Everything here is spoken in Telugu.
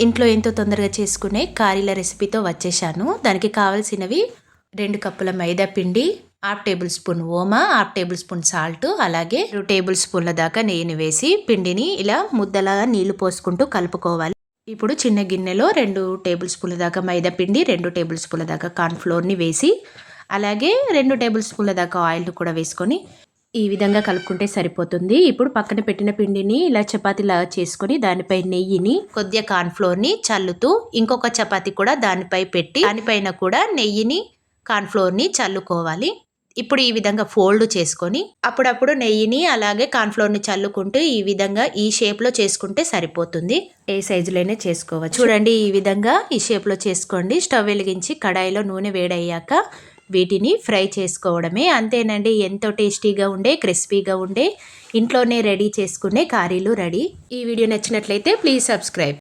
ఇంట్లో ఎంతో తొందరగా చేసుకునే కారీల రెసిపీతో వచ్చేసాను. దానికి కావాల్సినవి 2 కప్పుల మైదా పిండి, హాఫ్ టేబుల్ స్పూన్ ఓమా, హాఫ్ టేబుల్ స్పూన్ సాల్ట్, అలాగే 2 టేబుల్ స్పూన్ల దాకా నెయ్యిని వేసి పిండిని ఇలా ముద్దలాగా నీళ్లు పోసుకుంటూ కలుపుకోవాలి. ఇప్పుడు చిన్న గిన్నెలో 2 టేబుల్ స్పూన్ల దాకా మైదా పిండి, 2 టేబుల్ స్పూన్ల దాకా కార్న్ ఫ్లోర్ని వేసి అలాగే 2 టేబుల్ స్పూన్ల దాకా ఆయిల్ కూడా వేసుకొని ఈ విధంగా కలుపుకుంటే సరిపోతుంది. ఇప్పుడు పక్కన పెట్టిన పిండిని ఇలా చపాతీలాగా చేసుకొని దానిపై నెయ్యిని కొద్దిగా కార్న్ ఫ్లోర్ని చల్లుతూ ఇంకొక చపాతీ కూడా దానిపై పెట్టి దానిపైన కూడా నెయ్యిని కార్న్ ఫ్లోర్ని చల్లుకోవాలి. ఇప్పుడు ఈ విధంగా ఫోల్డ్ చేసుకొని అప్పుడప్పుడు నెయ్యిని అలాగే కార్న్ ఫ్లోర్ని చల్లుకుంటూ ఈ విధంగా ఈ షేప్లో చేసుకుంటే సరిపోతుంది. ఏ సైజులోనే చేసుకోవచ్చు. చూడండి ఈ విధంగా ఈ షేప్లో చేసుకోండి. స్టవ్ వెలిగించి కడాయిలో నూనె వేడయ్యాక వీటిని ఫ్రై చేసుకోవడమే. అంతేనండి, ఎంతో టేస్టీగా ఉండే క్రిస్పీగా ఉండే ఇంట్లోనే రెడీ చేసుకునే కారీలు రెడీ. ఈ వీడియో నచ్చినట్లయితే ప్లీజ్ సబ్స్క్రైబ్.